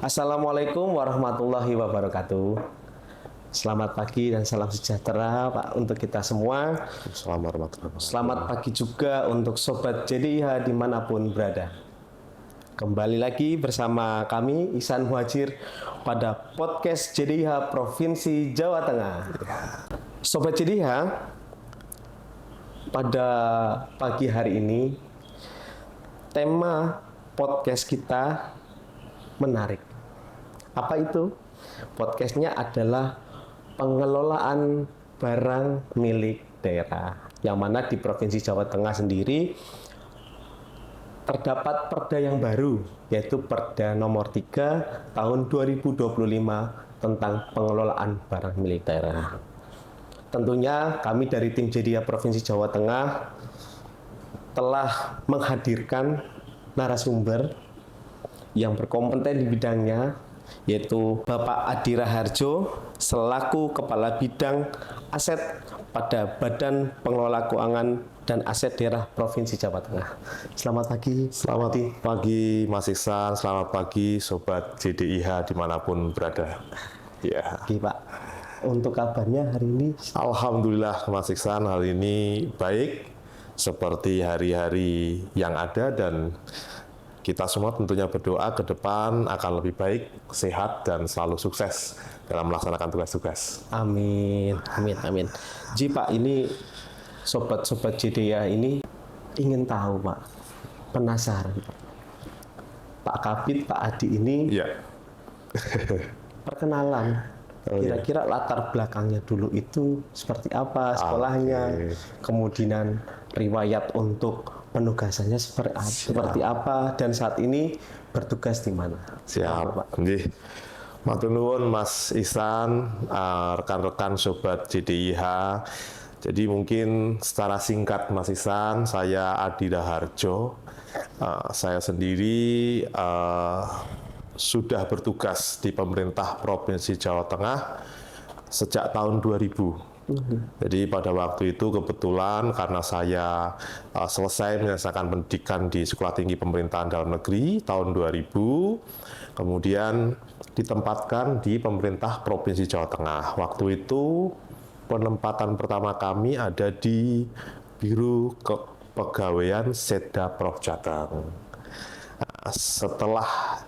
Assalamualaikum warahmatullahi wabarakatuh. Selamat pagi dan salam sejahtera Pak untuk kita semua. Selamat pagi juga untuk Sobat JDIH dimanapun berada. Kembali lagi bersama kami Ihsan Muhajir pada podcast JDIH Provinsi Jawa Tengah. Sobat JDIH, pada pagi hari ini tema podcast kita menarik. Apa itu? Podcastnya adalah pengelolaan barang milik daerah, yang mana di Provinsi Jawa Tengah sendiri terdapat perda yang baru, yaitu Perda nomor 3 tahun 2025 tentang pengelolaan barang milik daerah. Tentunya kami dari tim JDIH Provinsi Jawa Tengah telah menghadirkan narasumber yang berkompeten di bidangnya, yaitu Bapak Adi Raharjo selaku Kepala Bidang Aset pada Badan Pengelola Keuangan dan Aset Daerah Provinsi Jawa Tengah. Selamat pagi. Selamat pagi Mas Ihsan, selamat pagi Sobat JDIH dimanapun berada. Ya. Oke Pak, untuk kabarnya hari ini? Alhamdulillah Mas Ihsan, hari ini baik seperti hari-hari yang ada, dan kita semua tentunya berdoa ke depan akan lebih baik, sehat, dan selalu sukses dalam melaksanakan tugas-tugas. Amin, amin, amin. Ji Pak, ini sobat-sobat JDIH ini ingin tahu Pak, penasaran Pak Kabid, Pak Adi ini Ya. perkenalan. Kira-kira latar belakangnya dulu itu seperti apa, sekolahnya, kemudian riwayat untuk penugasannya seperti apa, dan saat ini bertugas di mana? Siap, nggih. Matur nuwun Mas Ihsan, rekan-rekan Sobat JDIH. Jadi mungkin secara singkat Mas Ihsan, saya Adi Raharjo. Saya sendiri sudah bertugas di pemerintah Provinsi Jawa Tengah sejak tahun 2000. Jadi pada waktu itu kebetulan karena saya selesai menyelesaikan pendidikan di Sekolah Tinggi Pemerintahan Dalam Negeri tahun 2000, kemudian ditempatkan di pemerintah Provinsi Jawa Tengah. Waktu itu penempatan pertama kami ada di Biro Kepegawaian Setda Prof Jateng. Setelah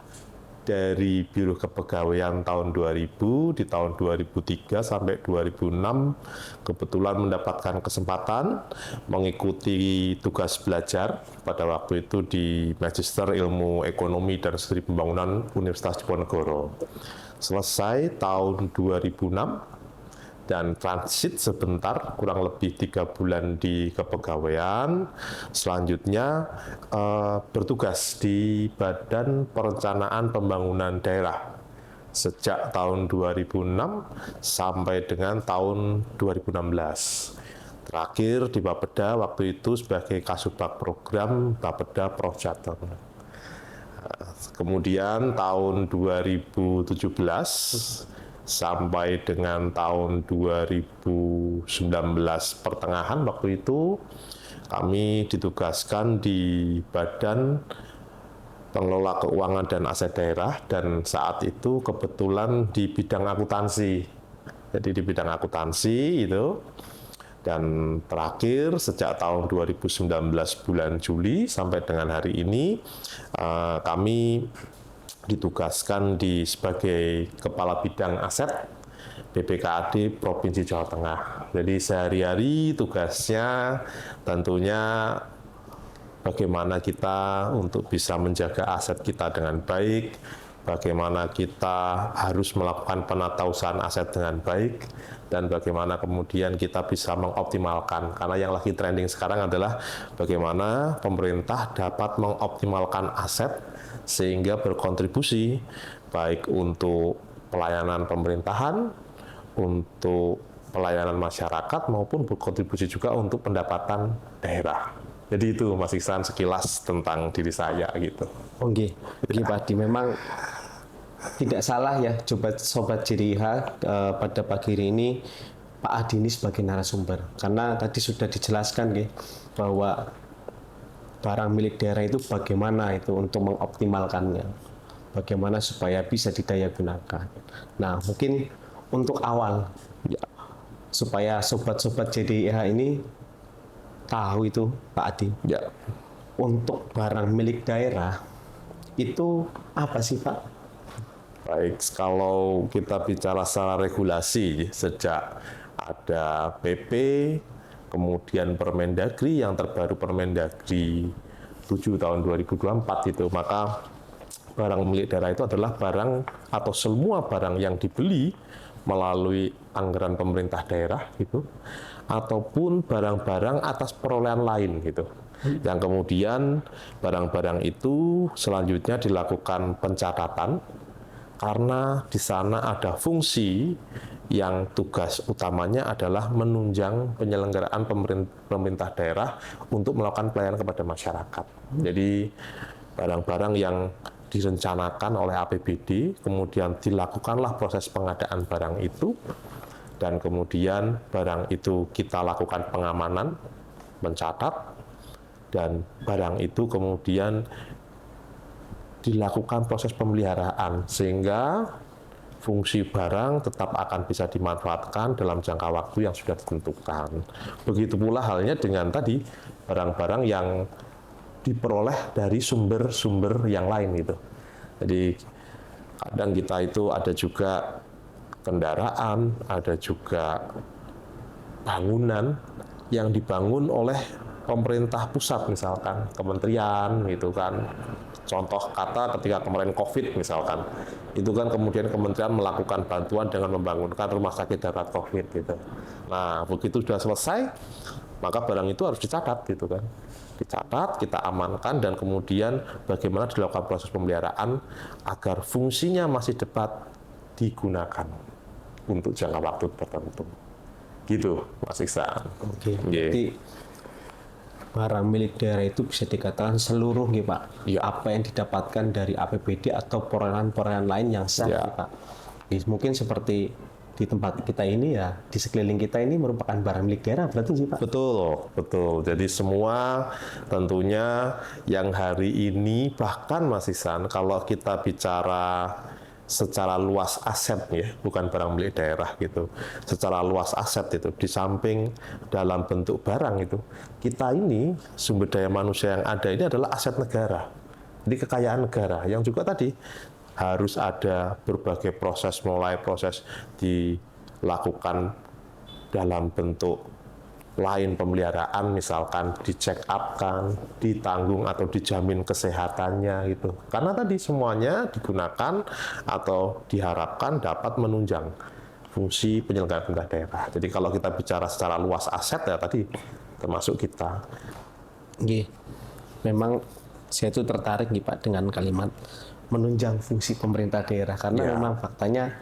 dari Biro Kepegawaian tahun 2000, di tahun 2003 sampai 2006 kebetulan mendapatkan kesempatan mengikuti tugas belajar pada waktu itu di Magister Ilmu Ekonomi dan Studi Pembangunan Universitas Diponegoro. Selesai tahun 2006 dan transit sebentar, kurang lebih 3 bulan di kepegawaian. Selanjutnya bertugas di Badan Perencanaan Pembangunan Daerah sejak tahun 2006 sampai dengan tahun 2016. Terakhir di Bapeda waktu itu sebagai Kasubag Program Bapeda Prof Jateng. Kemudian tahun 2017 sampai dengan tahun 2019 pertengahan waktu itu kami ditugaskan di Badan Pengelola Keuangan dan Aset Daerah, dan saat itu kebetulan di bidang akuntansi. Jadi di bidang akuntansi itu, dan terakhir sejak tahun 2019 bulan Juli sampai dengan hari ini kami ditugaskan sebagai Kepala Bidang Aset BPKAD Provinsi Jawa Tengah. Jadi sehari-hari tugasnya tentunya bagaimana kita untuk bisa menjaga aset kita dengan baik, bagaimana kita harus melakukan penatausahaan aset dengan baik, dan bagaimana kemudian kita bisa mengoptimalkan. Karena yang lagi trending sekarang adalah bagaimana pemerintah dapat mengoptimalkan aset sehingga berkontribusi baik untuk pelayanan pemerintahan, untuk pelayanan masyarakat, maupun berkontribusi juga untuk pendapatan daerah. Jadi itu Mas Ihsan sekilas tentang diri saya gitu. Oke, Pak Adi, memang tidak salah ya Sobat JDIH, pada pagi hari ini Pak Adi ini sebagai narasumber, karena tadi sudah dijelaskan bahwa barang milik daerah itu bagaimana itu untuk mengoptimalkannya. bagaimana supaya bisa didaya gunakan. Nah, mungkin untuk awal Ya, supaya sobat-sobat JDIH ini tahu itu Pak Adi, ya. untuk barang milik daerah itu apa sih Pak? Baik, kalau kita bicara secara regulasi, sejak ada PP, kemudian Permendagri yang terbaru Permendagri 7 tahun 2024 itu, maka barang milik daerah itu adalah barang atau semua barang yang dibeli melalui anggaran pemerintah daerah gitu, ataupun barang-barang atas perolehan lain gitu. Yang kemudian barang-barang itu selanjutnya dilakukan pencatatan karena di sana ada fungsi yang tugas utamanya adalah menunjang penyelenggaraan pemerintah daerah untuk melakukan pelayanan kepada masyarakat. Jadi barang-barang yang direncanakan oleh APBD, kemudian dilakukanlah proses pengadaan barang itu, dan kemudian barang itu kita lakukan pengamanan, mencatat, dan barang itu kemudian dilakukan proses pemeliharaan sehingga fungsi barang tetap akan bisa dimanfaatkan dalam jangka waktu yang sudah ditentukan. Begitu pula halnya dengan tadi barang-barang yang diperoleh dari sumber-sumber yang lain gitu. Jadi kadang kita itu ada juga kendaraan, ada juga bangunan yang dibangun oleh pemerintah pusat misalkan, kementerian gitu kan. Contoh kata ketika kemarin COVID misalkan, itu kan kemudian kementerian melakukan bantuan dengan membangunkan rumah sakit darurat COVID gitu. Nah, begitu sudah selesai, maka barang itu harus dicatat gitu kan. Dicatat, kita amankan, dan kemudian bagaimana dilakukan proses pemeliharaan agar fungsinya masih dapat digunakan untuk jangka waktu tertentu. Gitu, Mas Iksan. Oke, berarti barang milik daerah itu bisa dikatakan seluruh gitu Pak. Ya. Apa yang didapatkan dari APBD atau perolehan-perolehan lain yang sah Ya. gitu, Pak. Mungkin seperti di tempat kita ini ya, di sekeliling kita ini merupakan barang milik daerah berarti sih Pak. Betul, betul. Jadi semua tentunya yang hari ini, bahkan Mas Iksan, kalau kita bicara secara luas aset ya, bukan barang milik daerah gitu. Secara luas aset itu, di samping dalam bentuk barang itu, kita ini sumber daya manusia yang ada ini adalah aset negara. Jadi kekayaan negara yang juga tadi harus ada berbagai proses, mulai proses dilakukan dalam bentuk lain pemeliharaan, misalkan di-check up kan, ditanggung atau dijamin kesehatannya gitu. Karena tadi semuanya digunakan atau diharapkan dapat menunjang fungsi penyelenggaraan pemerintah daerah. Jadi kalau kita bicara secara luas aset ya tadi termasuk kita. Nggih. Memang saya itu tertarik nih Pak dengan kalimat menunjang fungsi pemerintah daerah karena Ya. memang faktanya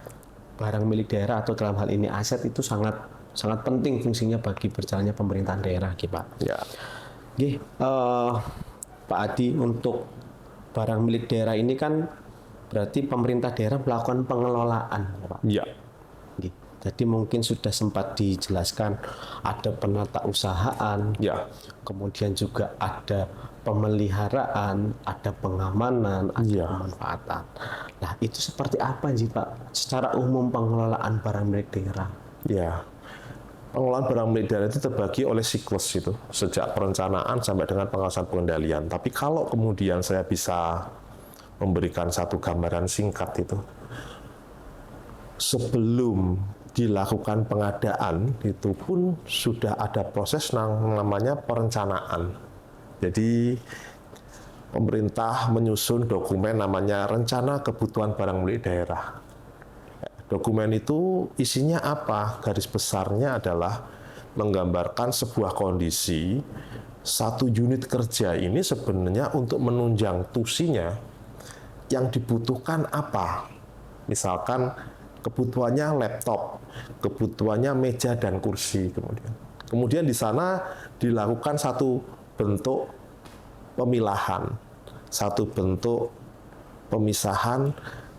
barang milik daerah atau dalam hal ini aset itu sangat penting fungsinya bagi berjalannya pemerintahan daerah gitu Pak. Ya. Nggih, Pak Adi, untuk barang milik daerah ini kan berarti pemerintah daerah melakukan pengelolaan ya Pak. Ya. Nggih. Jadi mungkin sudah sempat dijelaskan ada penata usahaan, Ya. kemudian juga ada pemeliharaan, ada pengamanan, ada Ya. pemanfaatan. Nah, itu seperti apa sih Pak secara umum pengelolaan barang milik daerah? Ya. Pengelolaan barang milik daerah itu terbagi oleh siklus itu, sejak perencanaan sampai dengan pengawasan pengendalian. Tapi kalau kemudian saya bisa memberikan satu gambaran singkat itu, sebelum dilakukan pengadaan itu pun sudah ada proses namanya perencanaan. Jadi pemerintah menyusun dokumen namanya rencana kebutuhan barang milik daerah. Dokumen itu isinya apa? Garis besarnya adalah menggambarkan sebuah kondisi, satu unit kerja ini sebenarnya untuk menunjang tusinya yang dibutuhkan apa? Misalkan kebutuhannya laptop, kebutuhannya meja dan kursi kemudian. Kemudian di sana dilakukan satu bentuk pemilahan, satu bentuk pemisahan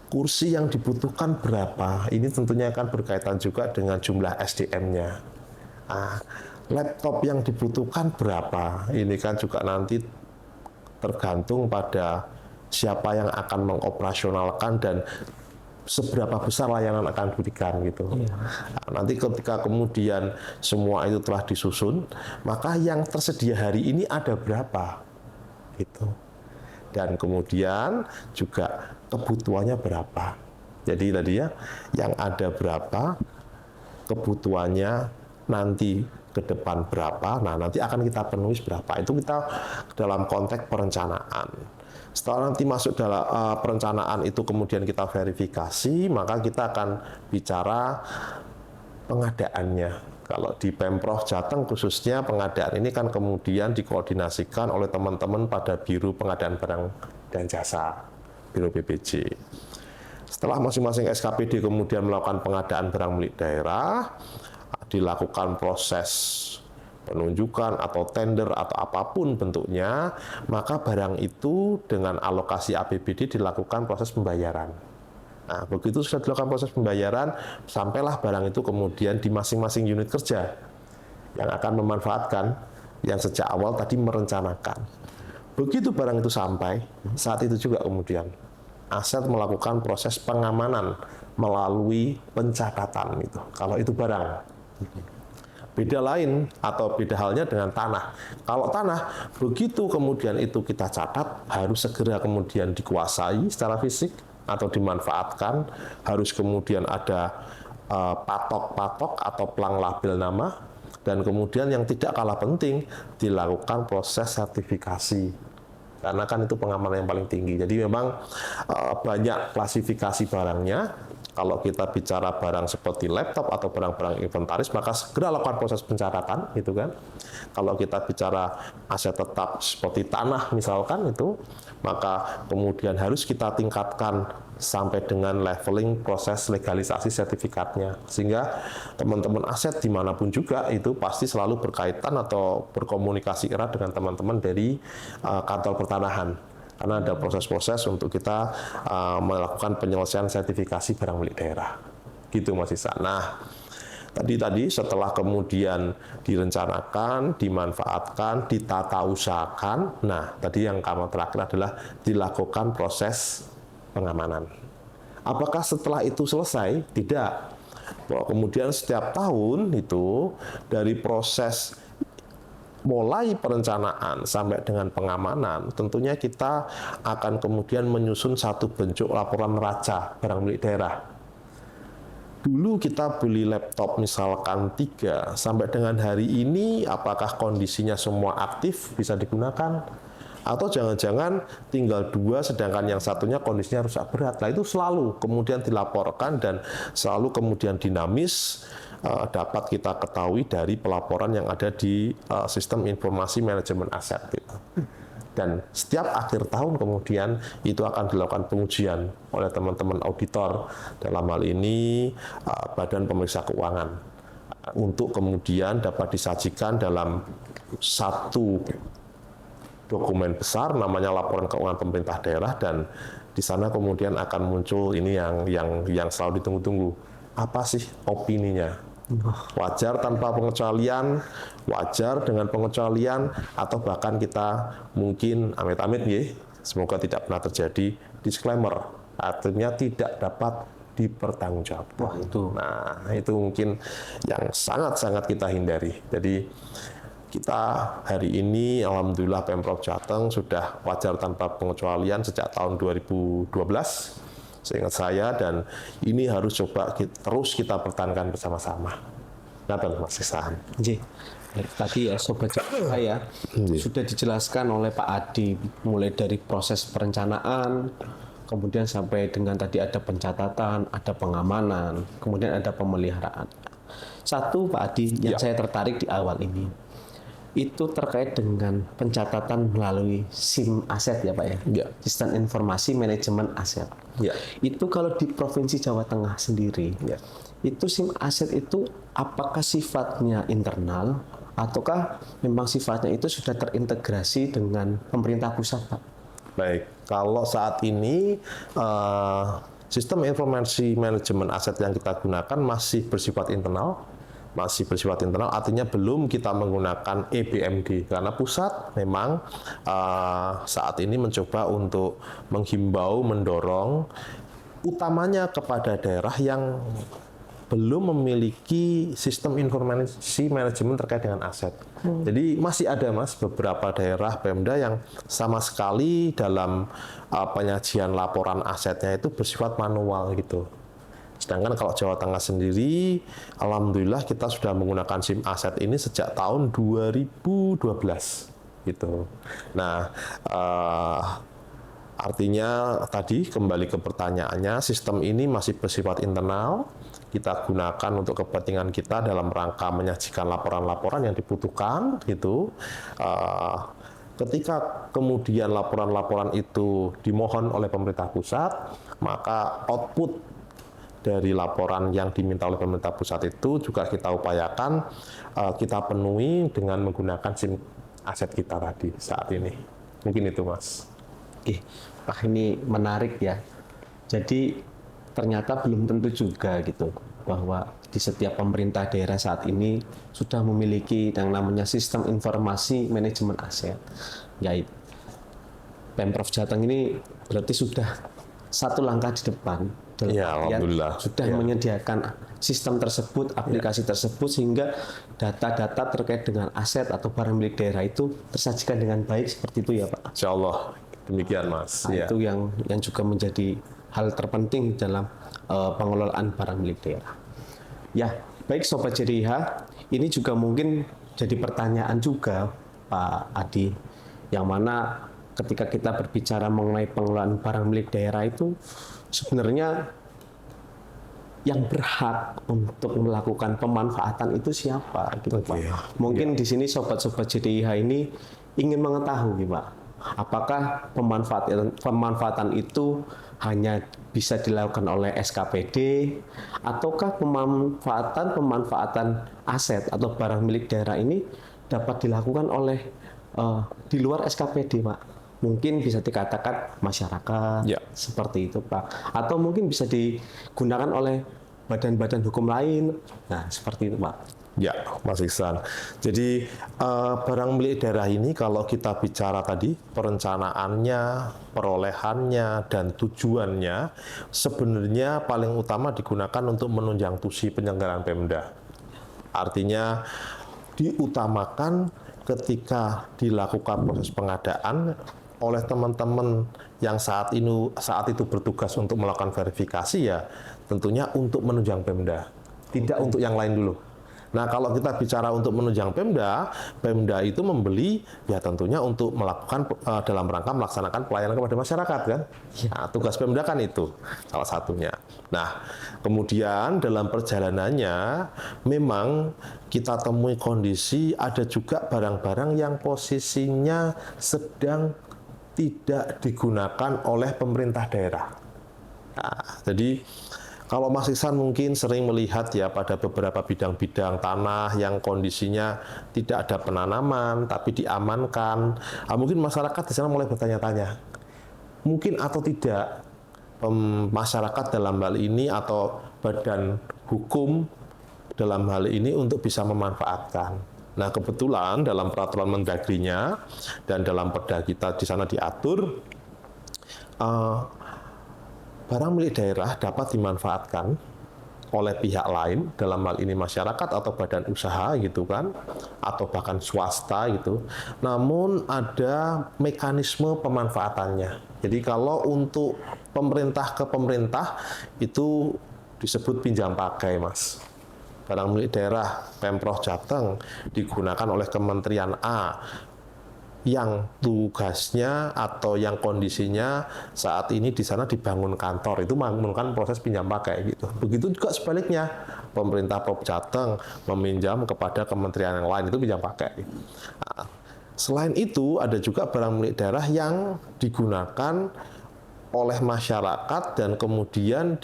kursi yang dibutuhkan berapa. Ini tentunya akan berkaitan juga dengan jumlah SDM-nya. Laptop yang dibutuhkan berapa. Ini kan juga nanti tergantung pada siapa yang akan mengoperasionalkan dan seberapa besar layanan akan diberikan gitu. Nah, nanti ketika kemudian semua itu telah disusun, maka yang tersedia hari ini ada berapa gitu. Dan kemudian juga kebutuhannya berapa. Jadi tadi ya, yang ada berapa, kebutuhannya nanti ke depan berapa, nah nanti akan kita penuhi berapa. Itu kita dalam konteks perencanaan. Setelah nanti masuk dalam perencanaan itu kemudian kita verifikasi, maka kita akan bicara pengadaannya. Kalau di Pemprov Jateng khususnya pengadaan ini kan kemudian dikoordinasikan oleh teman-teman pada Biro Pengadaan Barang dan Jasa, Biro BPJ. Setelah masing-masing SKPD kemudian melakukan pengadaan barang milik daerah, dilakukan proses penunjukan atau tender atau apapun bentuknya, maka barang itu dengan alokasi APBD dilakukan proses pembayaran. Nah, begitu sudah dilakukan proses pembayaran, sampailah barang itu kemudian di masing-masing unit kerja yang akan memanfaatkan, yang sejak awal tadi merencanakan. Begitu barang itu sampai, saat itu juga kemudian aset melakukan proses pengamanan melalui pencatatan itu. Kalau itu barang. Beda lain atau beda halnya dengan tanah. Kalau tanah, begitu kemudian itu kita catat, harus segera kemudian dikuasai secara fisik atau dimanfaatkan, harus kemudian ada patok-patok atau pelang label nama, dan kemudian yang tidak kalah penting, dilakukan proses sertifikasi. Karena kan itu pengamanan yang paling tinggi. Jadi memang banyak klasifikasi barangnya. Kalau kita bicara barang seperti laptop atau barang-barang inventaris, maka segera lakukan proses pencatatan, gitu kan. Kalau kita bicara aset tetap seperti tanah misalkan itu, maka kemudian harus kita tingkatkan sampai dengan leveling proses legalisasi sertifikatnya. Sehingga teman-teman aset dimanapun juga itu pasti selalu berkaitan atau berkomunikasi erat dengan teman-teman dari kantor pertanahan. Karena ada proses-proses untuk kita melakukan penyelesaian sertifikasi barang milik daerah. Gitu Mas Isa. Nah, tadi setelah kemudian direncanakan, dimanfaatkan, ditata usahakan, nah tadi yang terakhir adalah dilakukan proses pengamanan. Apakah setelah itu selesai? Tidak. Kemudian setiap tahun itu dari proses mulai perencanaan sampai dengan pengamanan, tentunya kita akan kemudian menyusun satu bentuk laporan neraca barang milik daerah. Dulu kita beli laptop misalkan 3, sampai dengan hari ini apakah kondisinya semua aktif bisa digunakan? Atau jangan-jangan tinggal 2 sedangkan yang satunya kondisinya rusak berat. Nah itu selalu kemudian dilaporkan dan selalu kemudian dinamis, dapat kita ketahui dari pelaporan yang ada di sistem informasi manajemen aset. Dan setiap akhir tahun kemudian itu akan dilakukan pengujian oleh teman-teman auditor, dalam hal ini Badan Pemeriksa Keuangan, untuk kemudian dapat disajikan dalam satu dokumen besar namanya laporan keuangan pemerintah daerah, dan di sana kemudian akan muncul ini yang selalu ditunggu-tunggu. Apa sih opininya? Wajar tanpa pengecualian, wajar dengan pengecualian, atau bahkan kita mungkin amit-amit ya, semoga tidak pernah terjadi, disclaimer, artinya tidak dapat dipertanggungjawabkan. Wah, itu. Nah, itu mungkin yang sangat-sangat kita hindari. Jadi kita hari ini alhamdulillah Pemprov Jateng sudah wajar tanpa pengecualian sejak tahun 2012. Seingat saya, dan ini harus coba terus kita pertahankan bersama-sama. Nah, Mas Ihsan. Tadi ya Sobat Jakarta ya, sudah dijelaskan oleh Pak Adi, mulai dari proses perencanaan, kemudian sampai dengan tadi ada pencatatan, ada pengamanan, kemudian ada pemeliharaan. Satu Pak Adi yang saya tertarik di awal ini, itu terkait dengan pencatatan melalui SIM aset ya Pak ya, Sistem Informasi Manajemen Aset. Itu kalau di Provinsi Jawa Tengah sendiri, itu SIM aset itu apakah sifatnya internal ataukah memang sifatnya itu sudah terintegrasi dengan pemerintah pusat Pak? Baik, kalau saat ini sistem informasi manajemen aset yang kita gunakan masih bersifat internal, masih bersifat internal, artinya belum kita menggunakan EBMD karena pusat memang saat ini mencoba untuk menghimbau, mendorong utamanya kepada daerah yang belum memiliki sistem informasi manajemen terkait dengan aset. Jadi masih ada Mas beberapa daerah Pemda yang sama sekali dalam penyajian laporan asetnya itu bersifat manual gitu. Sedangkan kalau Jawa Tengah sendiri, alhamdulillah kita sudah menggunakan SIM aset ini sejak tahun 2012 gitu. Nah, artinya tadi kembali ke pertanyaannya, sistem ini masih bersifat internal, kita gunakan untuk kepentingan kita dalam rangka menyajikan laporan-laporan yang dibutuhkan gitu. Ketika kemudian laporan-laporan itu dimohon oleh pemerintah pusat, maka output dari laporan yang diminta oleh pemerintah pusat itu juga kita upayakan kita penuhi dengan menggunakan SIM aset kita tadi saat ini. Mungkin itu Mas. Oke, wah ini menarik ya. Jadi ternyata belum tentu juga gitu bahwa di setiap pemerintah daerah saat ini sudah memiliki yang namanya sistem informasi manajemen aset. Yaitu Pemprov Jateng ini berarti sudah satu langkah di depan dalam Alhamdulillah. sudah menyediakan sistem tersebut, aplikasi tersebut sehingga data-data terkait dengan aset atau barang milik daerah itu tersajikan dengan baik seperti itu ya Pak. Insya Allah demikian Mas. Nah, itu yang juga menjadi hal terpenting dalam pengelolaan barang milik daerah. Ya, baik Sobat JDIH, ini juga mungkin jadi pertanyaan juga Pak Adi, yang mana ketika kita berbicara mengenai pengelolaan barang milik daerah itu sebenarnya yang berhak untuk melakukan pemanfaatan itu siapa gitu Pak. Mungkin di sini sobat-sobat JDIH ini ingin mengetahui Pak, apakah pemanfaatan itu hanya bisa dilakukan oleh SKPD ataukah pemanfaatan aset atau barang milik daerah ini dapat dilakukan oleh di luar SKPD Pak. Mungkin bisa dikatakan masyarakat, seperti itu Pak. Atau mungkin bisa digunakan oleh badan-badan hukum lain. Nah, seperti itu Pak. Ya, Mas Iksan. Jadi barang milik daerah ini kalau kita bicara tadi perencanaannya, perolehannya, dan tujuannya sebenarnya paling utama digunakan untuk menunjang tusi penyelenggaraan Pemda. Artinya diutamakan ketika dilakukan proses pengadaan oleh teman-teman yang saat itu bertugas untuk melakukan verifikasi ya tentunya untuk menunjang Pemda, tidak untuk yang lain dulu. Nah, kalau kita bicara untuk menunjang Pemda, Pemda itu membeli ya tentunya untuk melakukan dalam rangka melaksanakan pelayanan kepada masyarakat kan. Nah, tugas Pemda kan itu salah satunya. Nah, kemudian dalam perjalanannya memang kita temui kondisi ada juga barang-barang yang posisinya sedang tidak digunakan oleh pemerintah daerah. Nah, jadi kalau Mas Iksan mungkin sering melihat ya pada beberapa bidang-bidang tanah yang kondisinya tidak ada penanaman tapi diamankan. Mungkin masyarakat di sana mulai bertanya-tanya, mungkin atau tidak masyarakat dalam hal ini atau badan hukum dalam hal ini untuk bisa memanfaatkan. Nah, kebetulan dalam peraturan Mendagrinya dan dalam perda kita di sana diatur barang milik daerah dapat dimanfaatkan oleh pihak lain, dalam hal ini masyarakat atau badan usaha gitu kan, atau bahkan swasta gitu. Namun ada mekanisme pemanfaatannya. Jadi kalau untuk pemerintah ke pemerintah itu disebut pinjam pakai, Mas. Barang milik daerah Pemprov Jateng digunakan oleh Kementerian A yang tugasnya atau yang kondisinya saat ini di sana dibangun kantor, itu menggunakan proses pinjam pakai gitu. Begitu juga sebaliknya, pemerintah Provinsi Jateng meminjam kepada kementerian yang lain, itu pinjam pakai. Nah, selain itu ada juga barang milik daerah yang digunakan oleh masyarakat dan kemudian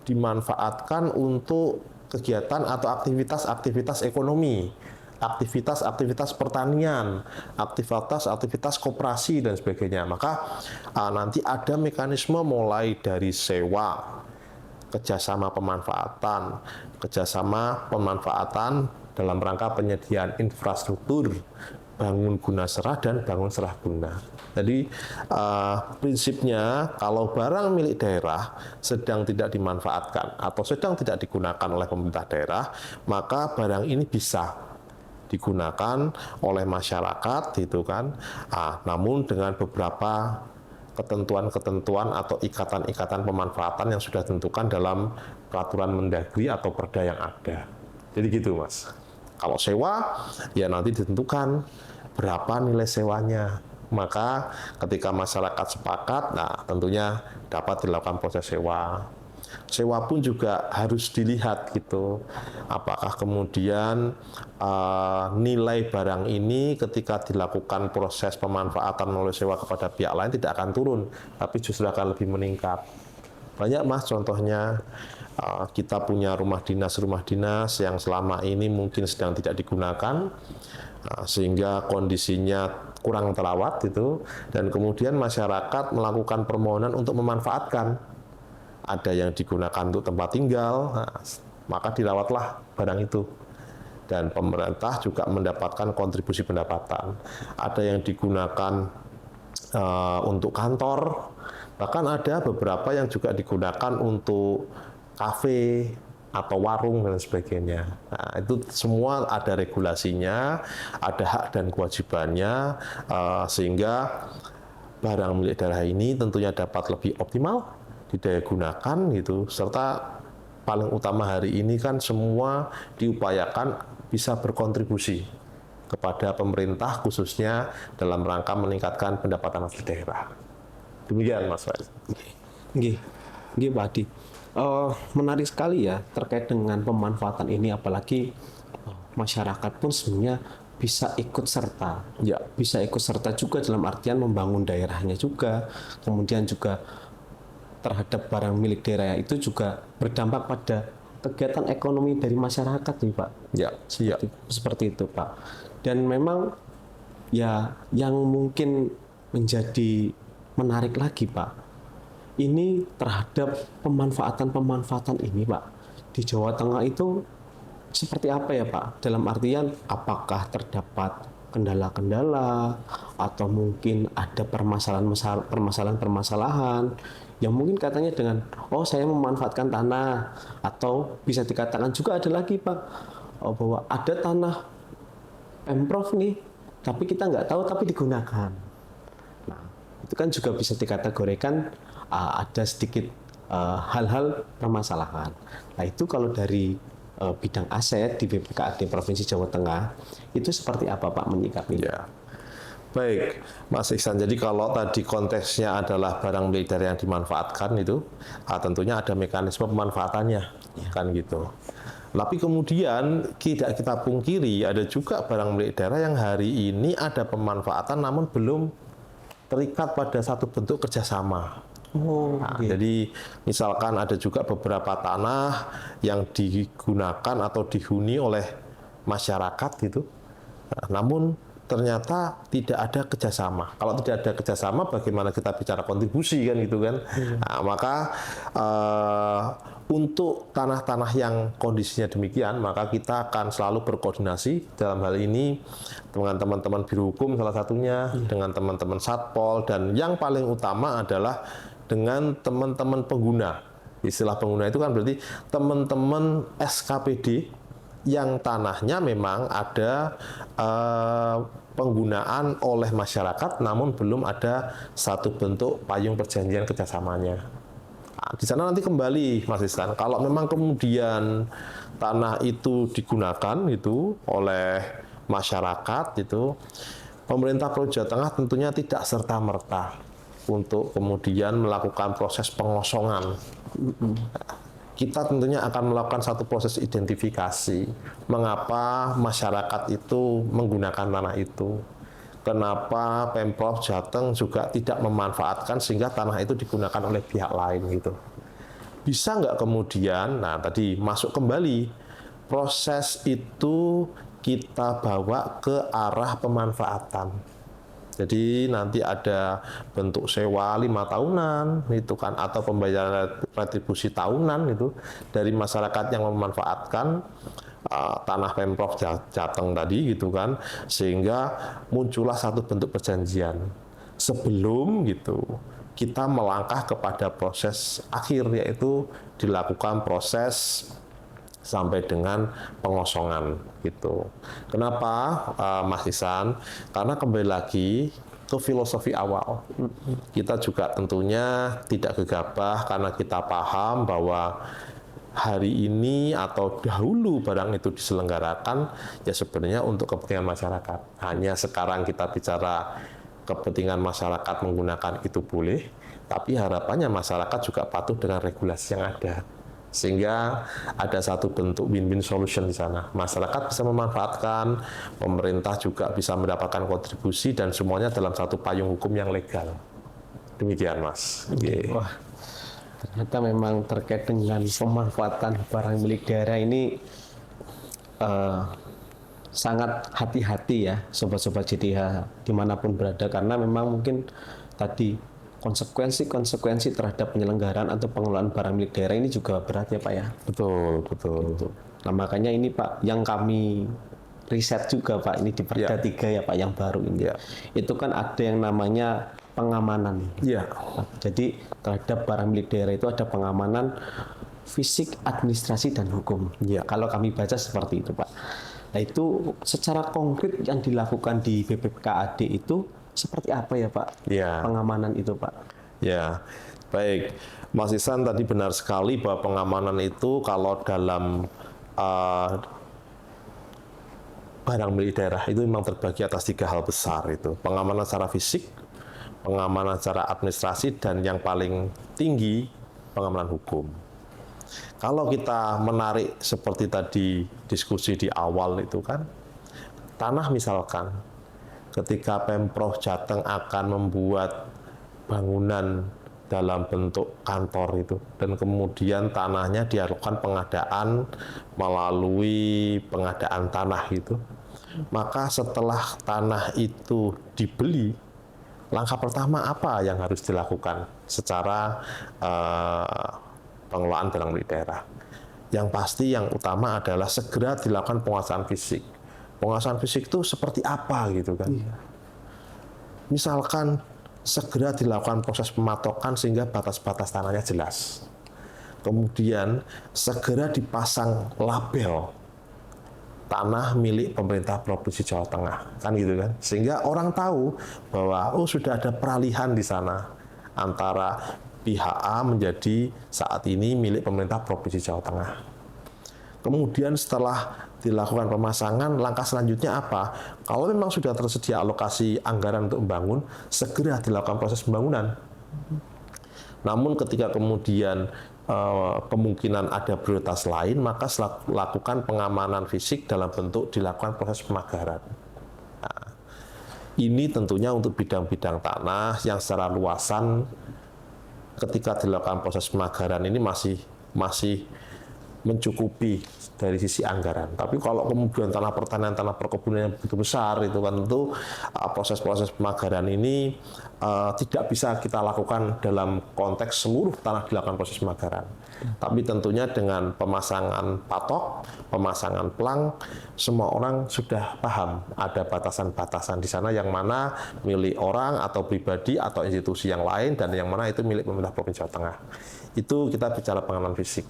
dimanfaatkan untuk kegiatan atau aktivitas ekonomi, aktivitas pertanian, aktivitas koperasi dan sebagainya. Maka nanti ada mekanisme mulai dari sewa, kerjasama pemanfaatan, kerjasama pemanfaatan dalam rangka penyediaan infrastruktur bangun guna serah dan bangun serah guna. Jadi prinsipnya kalau barang milik daerah sedang tidak dimanfaatkan atau sedang tidak digunakan oleh pemerintah daerah, maka barang ini bisa digunakan oleh masyarakat, gitu kan. Namun dengan beberapa ketentuan-ketentuan atau ikatan-ikatan pemanfaatan yang sudah ditentukan dalam peraturan Mendagri atau Perda yang ada. Jadi gitu, Mas. Kalau sewa, ya nanti ditentukan berapa nilai sewanya. Maka ketika masyarakat sepakat, nah tentunya dapat dilakukan proses sewa. Sewa pun juga harus dilihat gitu. Apakah kemudian nilai barang ini ketika dilakukan proses pemanfaatan oleh sewa kepada pihak lain tidak akan turun, tapi justru akan lebih meningkat. Banyak, Mas, contohnya kita punya rumah dinas yang selama ini mungkin sedang tidak digunakan, sehingga kondisinya kurang terawat itu, dan kemudian masyarakat melakukan permohonan untuk memanfaatkan. Ada yang digunakan untuk tempat tinggal, maka dirawatlah barang itu. Dan pemerintah juga mendapatkan kontribusi pendapatan. Ada yang digunakan untuk kantor, bahkan ada beberapa yang juga digunakan untuk kafe atau warung dan sebagainya. Nah, itu semua ada regulasinya, ada hak dan kewajibannya, sehingga barang milik daerah ini tentunya dapat lebih optimal didaya gunakan gitu, serta paling utama hari ini kan semua diupayakan bisa berkontribusi kepada pemerintah khususnya dalam rangka meningkatkan pendapatan asli daerah. Demikian, Mas Faiz. Nggih, Pak Adi. Menarik sekali ya terkait dengan pemanfaatan ini, apalagi masyarakat pun sebenarnya bisa ikut serta. Ya. Bisa ikut serta juga dalam artian membangun daerahnya juga, kemudian juga terhadap barang milik daerah itu juga berdampak pada kegiatan ekonomi dari masyarakat nih, Pak. Ya, Seperti itu, Pak. Dan memang ya yang mungkin menjadi menarik lagi, Pak, ini terhadap pemanfaatan ini, Pak, di Jawa Tengah itu seperti apa ya, Pak? Dalam artian apakah terdapat kendala-kendala atau mungkin ada permasalahan-permasalahan yang mungkin katanya dengan saya memanfaatkan tanah, atau bisa dikatakan juga ada lagi, Pak, bahwa ada tanah Pemprov nih tapi kita nggak tahu tapi digunakan. Nah, itu kan juga bisa dikategorikan ada sedikit hal-hal permasalahan. Nah, itu kalau dari bidang aset di BPKAD Provinsi Jawa Tengah itu seperti apa, Pak, menyikapinya? Ya. Baik, Mas Iksan. Jadi kalau tadi konteksnya adalah barang milik daerah yang dimanfaatkan itu, tentunya ada mekanisme pemanfaatannya, kan gitu. Tapi kemudian tidak kita pungkiri ada juga barang milik daerah yang hari ini ada pemanfaatan namun belum terikat pada satu bentuk kerjasama. Jadi misalkan ada juga beberapa tanah yang digunakan atau dihuni oleh masyarakat gitu, namun ternyata tidak ada kerjasama. Kalau tidak ada kerjasama, bagaimana kita bicara kontribusi kan gitu kan? Nah, maka untuk tanah-tanah yang kondisinya demikian, maka kita akan selalu berkoordinasi dalam hal ini dengan teman-teman Biro Hukum salah satunya, dengan teman-teman Satpol, dan yang paling utama adalah dengan teman-teman pengguna. Istilah pengguna itu kan berarti teman-teman SKPD yang tanahnya memang ada penggunaan oleh masyarakat, namun belum ada satu bentuk payung perjanjian kerjasamanya. Nah, di sana nanti kembali, Mas Islan, kalau memang kemudian tanah itu digunakan itu oleh masyarakat itu, pemerintah Provinsi Jawa Tengah tentunya tidak serta-merta untuk kemudian melakukan proses pengosongan. Kita tentunya akan melakukan satu proses identifikasi mengapa masyarakat itu menggunakan tanah itu, kenapa Pemprov Jateng juga tidak memanfaatkan sehingga tanah itu digunakan oleh pihak lain gitu. Bisa nggak kemudian, nah tadi masuk kembali proses itu kita bawa ke arah pemanfaatan. Jadi nanti ada bentuk sewa 5 tahunan itu kan, atau pembayaran retribusi tahunan itu dari masyarakat yang memanfaatkan tanah Pemprov Jateng tadi gitu kan, sehingga muncullah satu bentuk perjanjian sebelum gitu kita melangkah kepada proses akhir, yaitu dilakukan proses sampai dengan pengosongan gitu. Kenapa Mas Isan? Karena kembali lagi ke filosofi awal. Kita juga tentunya tidak gegabah karena kita paham bahwa hari ini atau dahulu barang itu diselenggarakan ya sebenarnya untuk kepentingan masyarakat. Hanya sekarang kita bicara kepentingan masyarakat menggunakan itu boleh, tapi harapannya masyarakat juga patuh dengan regulasi yang ada. Sehingga ada satu bentuk win-win solution di sana. Masyarakat bisa memanfaatkan, pemerintah juga bisa mendapatkan kontribusi, dan semuanya dalam satu payung hukum yang legal. Demikian, Mas. Okay. Wah, ternyata memang terkait dengan pemanfaatan barang milik daerah ini sangat hati-hati ya, sobat-sobat JTH dimanapun berada, karena memang mungkin tadi konsekuensi terhadap penyelenggaraan atau pengelolaan barang milik daerah ini juga berat ya Pak ya. Betul. Nah makanya ini Pak, yang kami riset juga Pak, ini di Perda 3 ya Pak, yang baru ini. Itu kan ada yang namanya pengamanan. Nah, jadi terhadap barang milik daerah itu ada pengamanan fisik, administrasi, dan hukum. Kalau kami baca seperti itu Pak. Nah itu secara konkret yang dilakukan di BPKAD itu seperti apa ya Pak? Pengamanan itu Pak? Ya, baik. Mas Isan tadi benar sekali bahwa pengamanan itu kalau dalam barang milik daerah itu memang terbagi atas 3 hal besar itu. Pengamanan secara fisik, pengamanan secara administrasi, dan yang paling tinggi pengamanan hukum. Kalau kita menarik seperti tadi diskusi di awal itu kan, tanah misalkan, ketika Pemprov Jateng akan membuat bangunan dalam bentuk kantor itu, dan kemudian tanahnya dilakukan pengadaan melalui pengadaan tanah itu, maka setelah tanah itu dibeli, langkah pertama apa yang harus dilakukan secara pengelolaan barang milik daerah? Yang pasti yang utama adalah segera dilakukan penguasaan fisik. Penguasaan fisik itu seperti apa gitu kan? Misalkan segera dilakukan proses pematokan sehingga batas-batas tanahnya jelas. Kemudian segera dipasang label tanah milik pemerintah Provinsi Jawa Tengah, kan gitu kan? Sehingga orang tahu bahwa sudah ada peralihan di sana antara pihak A menjadi saat ini milik pemerintah Provinsi Jawa Tengah. Kemudian setelah dilakukan pemasangan, langkah selanjutnya apa? Kalau memang sudah tersedia alokasi anggaran untuk membangun, segera dilakukan proses pembangunan. Namun ketika kemudian kemungkinan ada prioritas lain, maka lakukan pengamanan fisik dalam bentuk dilakukan proses pemagaran. Nah, ini tentunya untuk bidang-bidang tanah yang secara luasan ketika dilakukan proses pemagaran ini masih mencukupi dari sisi anggaran. Tapi kalau kemudian tanah pertanian, tanah perkebunan yang begitu besar, itu kan tentu proses-proses pemagaran ini tidak bisa kita lakukan dalam konteks seluruh tanah dilakukan proses pemagaran. Tapi tentunya dengan pemasangan patok, pemasangan pelang, semua orang sudah paham ada batasan-batasan di sana yang mana milik orang atau pribadi atau institusi yang lain, dan yang mana itu milik pemerintah Provinsi Jawa Tengah. Itu kita bicara pengamanan fisik.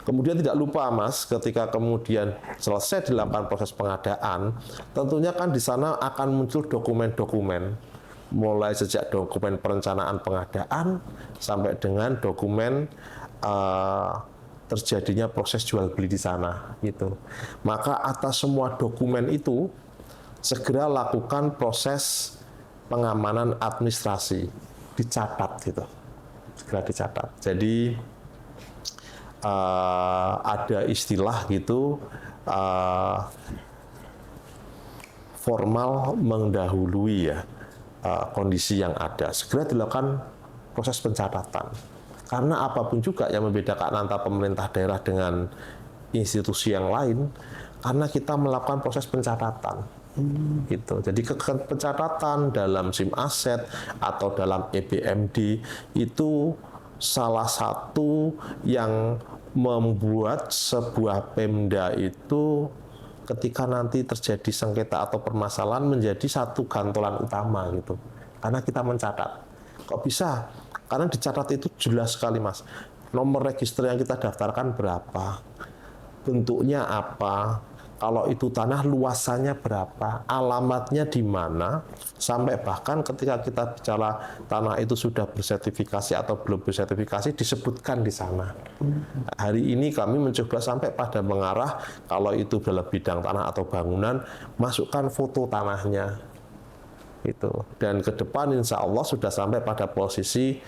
Kemudian tidak lupa Mas, ketika kemudian selesai dilakukan proses pengadaan, tentunya kan di sana akan muncul dokumen-dokumen, mulai sejak dokumen perencanaan pengadaan sampai dengan dokumen terjadinya proses jual beli di sana gitu. Maka atas semua dokumen itu segera lakukan proses pengamanan administrasi, dicatat gitu. Segera dicatat. Jadi ada istilah gitu, formal mendahului ya kondisi yang ada. Segera dilakukan proses pencatatan. Karena apapun juga yang membedakan antara pemerintah daerah dengan institusi yang lain, karena kita melakukan proses pencatatan. Gitu. Jadi pencatatan dalam SIM aset atau dalam EBMD itu salah satu yang membuat sebuah Pemda itu ketika nanti terjadi sengketa atau permasalahan menjadi satu gantolan utama gitu. Karena kita mencatat. Kok bisa? Karena dicatat itu jelas sekali, Mas. Nomor register yang kita daftarkan berapa? Bentuknya apa? Kalau itu tanah luasannya berapa, alamatnya di mana, sampai bahkan ketika kita bicara tanah itu sudah bersertifikasi atau belum bersertifikasi disebutkan di sana. Hari ini kami mencoba sampai pada mengarah kalau itu dalam bidang tanah atau bangunan, masukkan foto tanahnya. Itu. Dan ke depan insya Allah sudah sampai pada posisi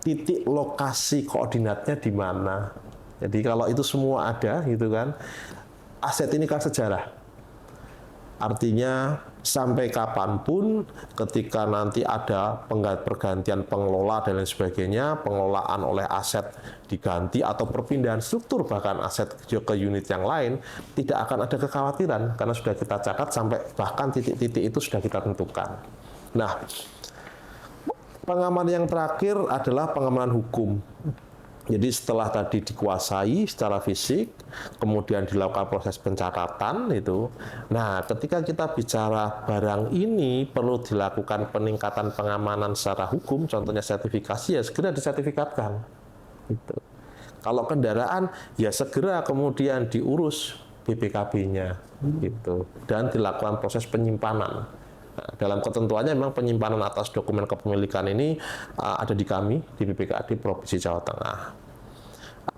titik lokasi koordinatnya di mana. Jadi kalau itu semua ada gitu kan, aset ini kan sejarah. Artinya sampai kapanpun ketika nanti ada pergantian pengelola dan lain sebagainya, pengelolaan oleh aset diganti atau perpindahan struktur bahkan aset ke unit yang lain, tidak akan ada kekhawatiran karena sudah kita catat sampai bahkan titik-titik itu sudah kita tentukan. Nah, pengamanan yang terakhir adalah pengamanan hukum. Jadi setelah tadi dikuasai secara fisik, kemudian dilakukan proses pencatatan itu. Nah, ketika kita bicara barang ini perlu dilakukan peningkatan pengamanan secara hukum, contohnya sertifikasi ya segera disertifikatkan. Gitu. Kalau kendaraan ya segera kemudian diurus BPKB-nya gitu dan dilakukan proses penyimpanan. Nah, dalam ketentuannya memang penyimpanan atas dokumen kepemilikan ini ada di kami, di BPKAD Provinsi Jawa Tengah.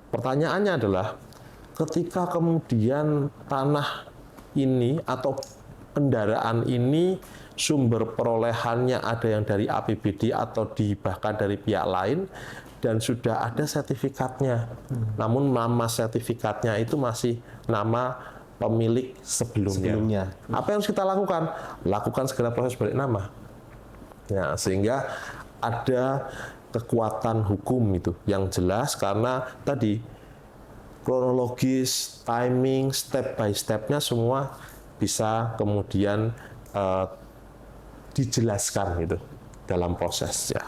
Pertanyaannya adalah, ketika kemudian tanah ini atau kendaraan ini sumber perolehannya ada yang dari APBD atau bahkan dari pihak lain, dan sudah ada sertifikatnya. Namun nama sertifikatnya itu masih nama pemilik sebelumnya. Apa yang harus kita lakukan? Lakukan segera proses balik nama. Ya, sehingga ada kekuatan hukum itu yang jelas karena tadi kronologis, timing, step by step-nya semua bisa kemudian dijelaskan gitu dalam proses ya.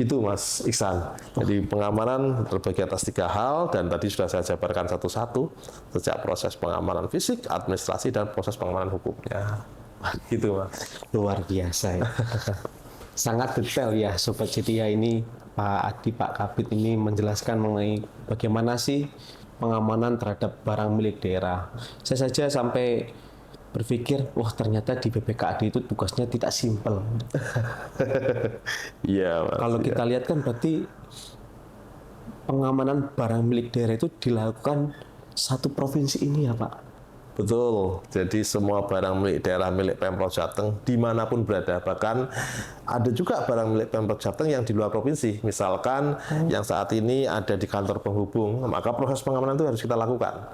Itu Mas Iksan. Jadi pengamanan terbagi atas 3 hal dan tadi sudah saya jabarkan satu-satu sejak proses pengamanan fisik, administrasi dan proses pengamanan hukumnya. Gitu Mas. Luar biasa ya. Sangat detail ya Sobat Cedia ini Pak Adi, Pak Kabid ini menjelaskan mengenai bagaimana sih pengamanan terhadap barang milik daerah. Saya saja sampai berpikir, wah ternyata di BPKAD itu tugasnya tidak simpel. Iya, Mas. Kalau kita lihat kan berarti pengamanan barang milik daerah itu dilakukan satu provinsi ini ya Pak? Betul, jadi semua barang milik daerah milik Pemprov Jateng dimanapun berada. Bahkan ada juga barang milik Pemprov Jateng yang di luar provinsi. Misalkan yang saat ini ada di kantor penghubung, maka proses pengamanan itu harus kita lakukan.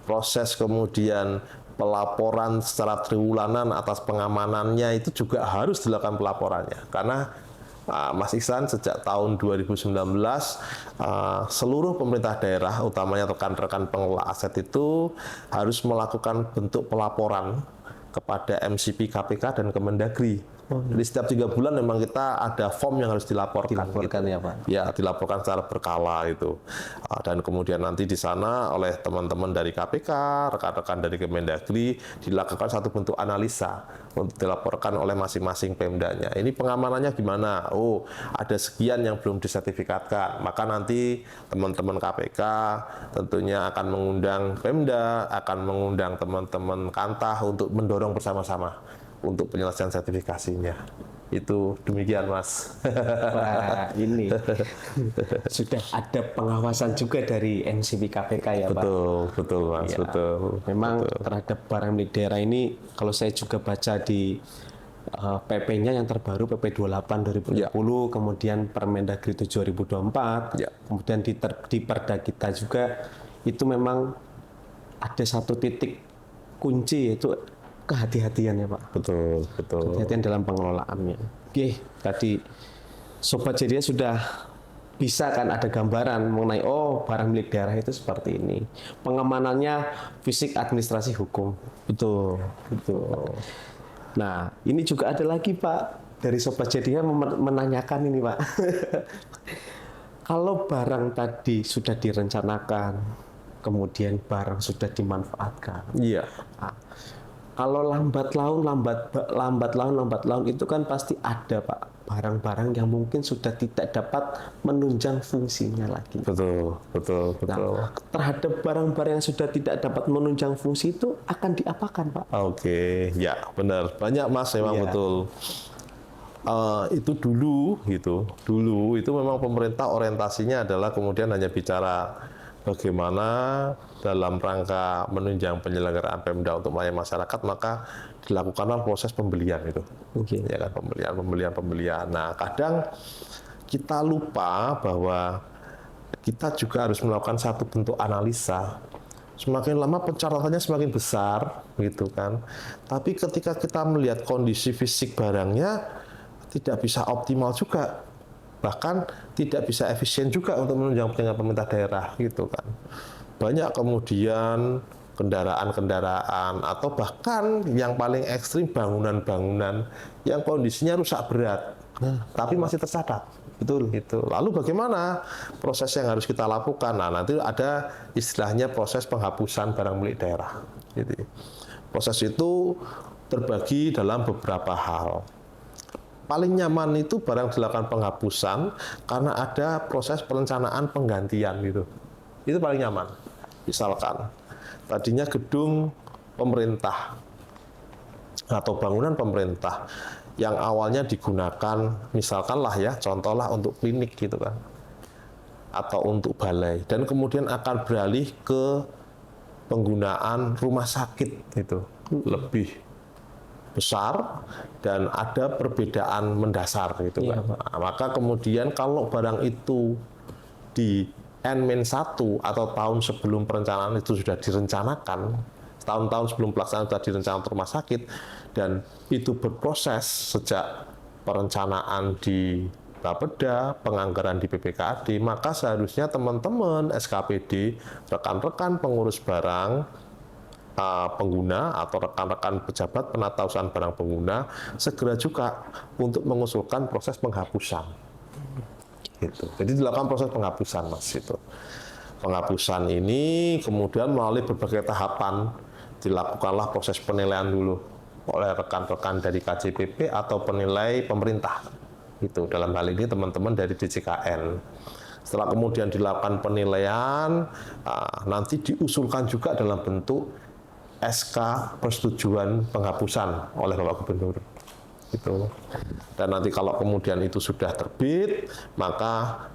Proses kemudian pelaporan secara triwulanan atas pengamanannya itu juga harus dilakukan pelaporannya. Karena Mas Iksan sejak tahun 2019 seluruh pemerintah daerah utamanya rekan-rekan pengelola aset itu harus melakukan bentuk pelaporan kepada MCP KPK dan Kemendagri. Jadi setiap 3 bulan memang kita ada form yang harus dilaporkan gitu. Ya Pak? Ya, dilaporkan secara berkala itu. Dan kemudian nanti di sana oleh teman-teman dari KPK, rekan-rekan dari Kemendagri dilakukan satu bentuk analisa untuk dilaporkan oleh masing-masing Pemdanya. Ini pengamanannya gimana? Oh, ada sekian yang belum disertifikatkan. Maka nanti teman-teman KPK tentunya akan mengundang Pemda, akan mengundang teman-teman Kantah untuk mendorong bersama-sama untuk penyelesaian sertifikasinya. Itu demikian Mas. Wah, ini sudah ada pengawasan juga dari MCP KPK ya Pak? Betul Mas, ya, betul. Memang terhadap barang milik daerah ini, kalau saya juga baca di PP-nya yang terbaru PP 28 2020, kemudian Permendagri 7 2024, kemudian di Perda kita juga, itu memang ada satu titik kunci yaitu kehati-hatian ya Pak. Betul. Kehati-hatian dalam pengelolaannya. Oke, tadi Sobat Cedia sudah bisa kan ada gambaran mengenai oh barang milik daerah itu seperti ini. Pengamanannya fisik, administrasi, hukum. Betul. Betul. Nah, ini juga ada lagi Pak dari Sobat Jadinya menanyakan ini Pak. Kalau barang tadi sudah direncanakan, kemudian barang sudah dimanfaatkan. Iya. Nah, kalau lambat laun itu kan pasti ada Pak barang-barang yang mungkin sudah tidak dapat menunjang fungsinya lagi. Betul. Nah, terhadap barang-barang yang sudah tidak dapat menunjang fungsi itu akan diapakan Pak? Oke, ya benar. Banyak Mas, memang Iya. betul. Itu dulu itu memang pemerintah orientasinya adalah kemudian hanya bicara bagaimana dalam rangka menunjang penyelenggaraan Pemda untuk melayani masyarakat, maka dilakukanlah proses pembelian itu. Oke. Ya kan, pembelian. Nah, kadang kita lupa bahwa kita juga harus melakukan satu bentuk analisa. Semakin lama pencatatannya semakin besar, gitu kan. Tapi ketika kita melihat kondisi fisik barangnya, tidak bisa optimal juga, bahkan tidak bisa efisien juga untuk menunjang kepentingan pemerintah daerah, gitu kan. Banyak kemudian kendaraan-kendaraan atau bahkan yang paling ekstrim bangunan-bangunan yang kondisinya rusak berat, tapi masih tercatat. Betul. Itu. Lalu bagaimana proses yang harus kita lakukan? Nah, nanti ada istilahnya proses penghapusan barang milik daerah. Gitu. Proses itu terbagi dalam beberapa hal. Paling nyaman itu barang dilakukan penghapusan karena ada proses perencanaan penggantian gitu. Itu paling nyaman. Misalkan tadinya gedung pemerintah atau bangunan pemerintah yang awalnya digunakan misalkan lah ya, contohlah untuk klinik gitu kan, atau untuk balai, dan kemudian akan beralih ke penggunaan rumah sakit itu lebih besar dan ada perbedaan mendasar gitu kan. Nah, maka kemudian kalau barang itu di N-1 atau tahun sebelum perencanaan itu sudah direncanakan, tahun-tahun sebelum pelaksanaan sudah direncanakan rumah sakit, dan itu berproses sejak perencanaan di Bapeda, penganggaran di BPKAD, maka seharusnya teman-teman SKPD, rekan-rekan pengurus barang pengguna atau rekan-rekan pejabat penata usaha barang pengguna segera juga untuk mengusulkan proses penghapusan. Gitu. Jadi dilakukan proses penghapusan, Mas. Itu. Penghapusan ini kemudian melalui berbagai tahapan dilakukanlah proses penilaian dulu oleh rekan-rekan dari KJPP atau penilai pemerintah. Itu dalam hal ini teman-teman dari DJKN. Setelah kemudian dilakukan penilaian, nanti diusulkan juga dalam bentuk SK persetujuan penghapusan oleh Bapak Gubernur. Itu. Dan nanti kalau kemudian itu sudah terbit, maka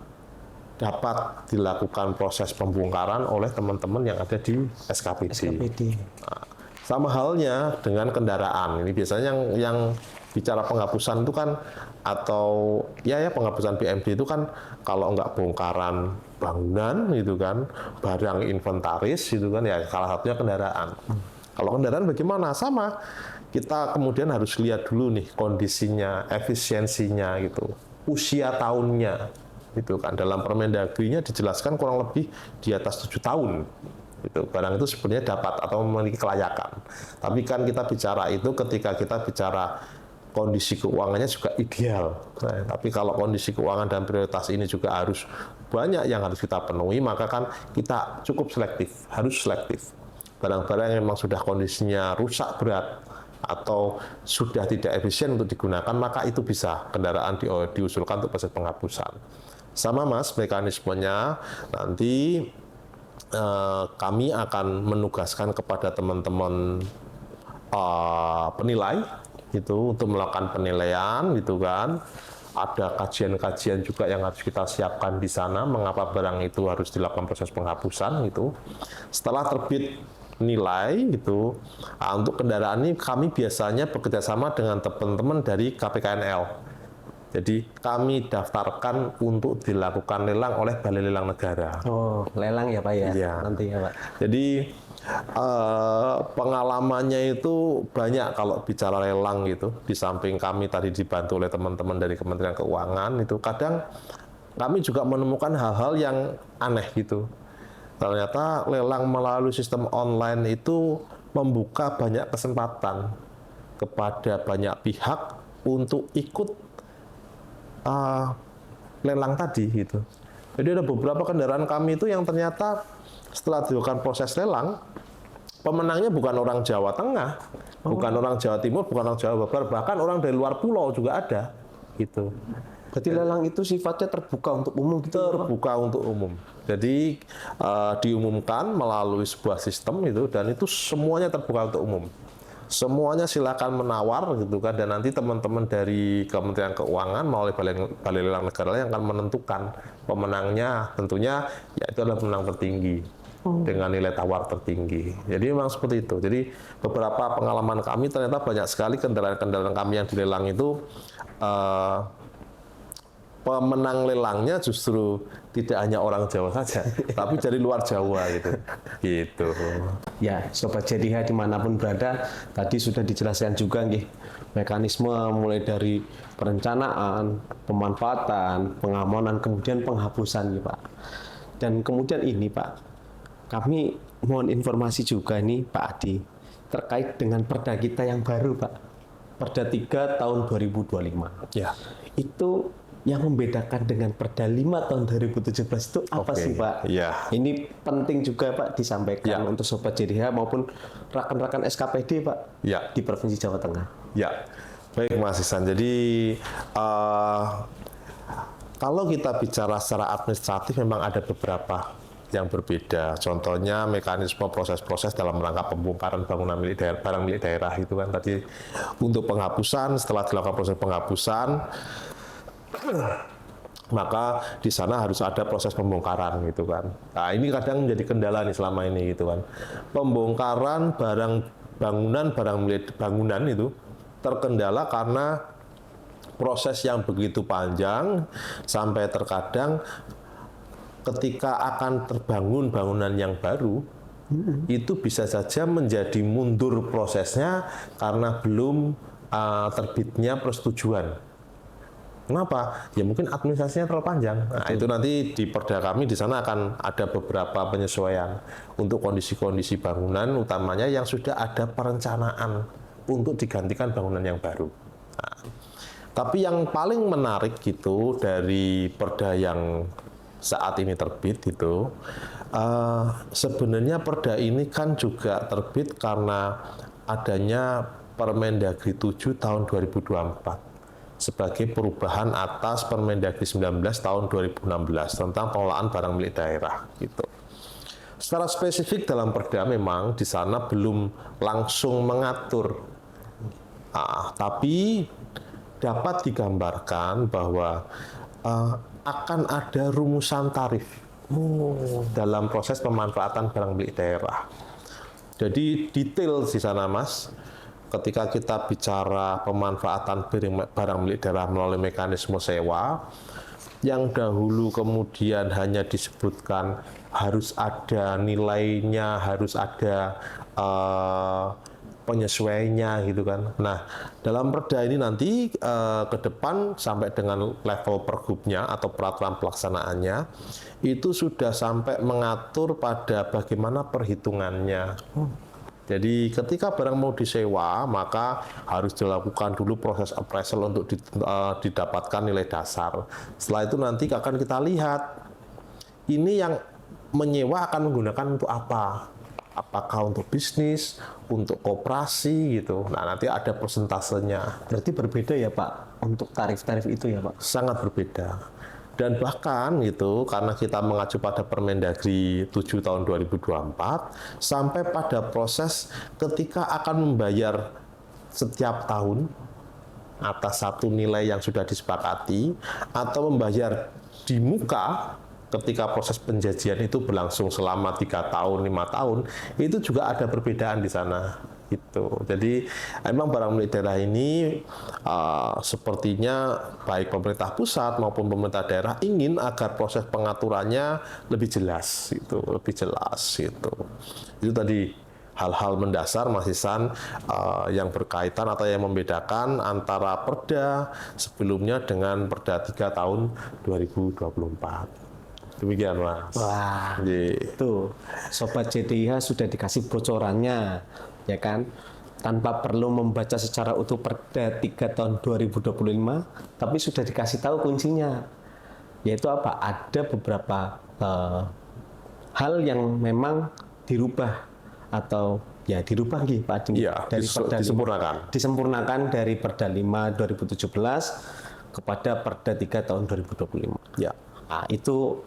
dapat dilakukan proses pembongkaran oleh teman-teman yang ada di SKPD. Nah, sama halnya dengan kendaraan. Ini biasanya yang bicara penghapusan itu kan, atau ya penghapusan PMD itu kan kalau nggak bongkaran bangunan gitu kan, barang inventaris gitu kan, ya salah satunya kendaraan. Kalau kendaraan bagaimana? Sama, kita kemudian harus lihat dulu nih kondisinya, efisiensinya gitu, usia tahunnya, gitu kan. Dalam Permendagri-nya dijelaskan kurang lebih di atas 7 tahun. Gitu. Barang itu sebenarnya dapat atau memiliki kelayakan. Tapi kan kita bicara itu ketika kita bicara kondisi keuangannya juga ideal. Nah, tapi kalau kondisi keuangan dan prioritas ini juga harus banyak yang harus kita penuhi, maka kan kita cukup selektif, harus selektif. Barang-barang yang memang sudah kondisinya rusak berat atau sudah tidak efisien untuk digunakan, maka itu bisa kendaraan diusulkan untuk proses penghapusan. Sama Mas, mekanismenya nanti kami akan menugaskan kepada teman-teman penilai itu untuk melakukan penilaian gitu kan. Ada kajian-kajian juga yang harus kita siapkan di sana mengapa barang itu harus dilakukan proses penghapusan gitu. Setelah terbit nilai gitu, untuk kendaraan ini kami biasanya bekerjasama dengan teman-teman dari KPKNL. Jadi kami daftarkan untuk dilakukan lelang oleh Balai Lelang Negara. Oh, lelang ya Pak ya? Iya. Nanti ya Pak. Jadi pengalamannya itu banyak kalau bicara lelang gitu. Di samping kami tadi dibantu oleh teman-teman dari Kementerian Keuangan, itu kadang kami juga menemukan hal-hal yang aneh gitu. Ternyata lelang melalui sistem online itu membuka banyak kesempatan kepada banyak pihak untuk ikut lelang tadi gitu. Jadi ada beberapa kendaraan kami itu yang ternyata setelah dilakukan proses lelang, pemenangnya bukan orang Jawa Tengah, bukan orang Jawa Timur, bukan orang Jawa Barat, bahkan orang dari luar pulau juga ada gitu. Berarti lelang itu sifatnya terbuka untuk umum gitu? Terbuka untuk umum. Jadi diumumkan melalui sebuah sistem itu, dan itu semuanya terbuka untuk umum. Semuanya silakan menawar gitu kan, dan nanti teman-teman dari Kementerian Keuangan melalui Balai Lelang Negara yang akan menentukan pemenangnya. Tentunya ya itu adalah pemenang tertinggi dengan nilai tawar tertinggi. Jadi memang seperti itu. Jadi beberapa pengalaman kami ternyata banyak sekali kendaraan-kendaraan kami yang dilelang itu pemenang lelangnya justru tidak hanya orang Jawa saja, tapi dari luar Jawa gitu. Gitu. Ya, Sobat JDH dimanapun berada, tadi sudah dijelaskan juga nih, mekanisme mulai dari perencanaan, pemanfaatan, pengamanan, kemudian penghapusan nih Pak. Dan kemudian ini Pak, kami mohon informasi juga nih Pak Adi, terkait dengan perda kita yang baru Pak, Perda 3 tahun 2025. Ya. Itu yang membedakan dengan Perda 5 tahun 2017 itu apa sih Pak? Ya. Ini penting juga Pak disampaikan untuk Sobat JDH maupun rekan-rekan SKPD Pak Ya. di Provinsi Jawa Tengah. Ya, baik Mas Ihsan. Jadi kalau kita bicara secara administratif memang ada beberapa yang berbeda. Contohnya mekanisme proses-proses dalam rangka pembongkaran bangunan milik daerah, barang milik daerah itu kan tadi untuk penghapusan. Setelah dilakukan proses penghapusan, maka di sana harus ada proses pembongkaran gitu kan. Nah ini kadang menjadi kendala nih selama ini gitu kan. Pembongkaran barang milik bangunan itu terkendala karena proses yang begitu panjang sampai terkadang ketika akan terbangun bangunan yang baru itu bisa saja menjadi mundur prosesnya karena belum terbitnya persetujuan. Kenapa? Ya mungkin administrasinya terlalu panjang. Nah, itu nanti di perda kami di sana akan ada beberapa penyesuaian untuk kondisi-kondisi bangunan, utamanya yang sudah ada perencanaan untuk digantikan bangunan yang baru. Nah, tapi yang paling menarik gitu dari perda yang saat ini terbit itu, sebenarnya perda ini kan juga terbit karena adanya Permendagri 7 tahun 2024. Sebagai perubahan atas Permendagri 19 tahun 2016 tentang pengelolaan barang milik daerah gitu. Secara spesifik dalam perda memang di sana belum langsung mengatur, tapi dapat digambarkan bahwa akan ada rumusan tarif dalam proses pemanfaatan barang milik daerah. Jadi detail di sana Mas. Ketika kita bicara pemanfaatan barang milik daerah melalui mekanisme sewa, yang dahulu kemudian hanya disebutkan harus ada nilainya, harus ada penyesuaiannya gitu kan. Nah, dalam perda ini nanti ke depan sampai dengan level pergubnya atau peraturan pelaksanaannya itu sudah sampai mengatur pada bagaimana perhitungannya. Jadi ketika barang mau disewa, maka harus dilakukan dulu proses appraisal untuk didapatkan nilai dasar. Setelah itu nanti akan kita lihat, ini yang menyewa akan menggunakan untuk apa? Apakah untuk bisnis, untuk koperasi gitu. Nah nanti ada persentasenya. Berarti berbeda ya Pak untuk tarif-tarif itu ya Pak? Sangat berbeda. Dan bahkan gitu, karena kita mengacu pada Permendagri 7 tahun 2024, sampai pada proses ketika akan membayar setiap tahun atas satu nilai yang sudah disepakati, atau membayar di muka ketika proses penjajian itu berlangsung selama 3 tahun, 5 tahun, itu juga ada perbedaan di sana. Gitu. Jadi memang barang milik daerah ini sepertinya baik pemerintah pusat maupun pemerintah daerah ingin agar proses pengaturannya lebih jelas, gitu, lebih jelas. Gitu. Itu tadi hal-hal mendasar Mas Ihsan yang berkaitan atau yang membedakan antara Perda sebelumnya dengan Perda 3 tahun 2024. Demikian Mas. Wah, itu Sobat JDIH sudah dikasih bocorannya, ya kan? Tanpa perlu membaca secara utuh Perda 3 tahun 2025, tapi sudah dikasih tahu kuncinya. Yaitu apa? Ada beberapa hal yang memang dirubah atau ya dirubah gitu Pak Adi. Iya, Dari Perda disempurnakan dari Perda 5 2017 kepada Perda 3 tahun 2025. Ya. Nah, itu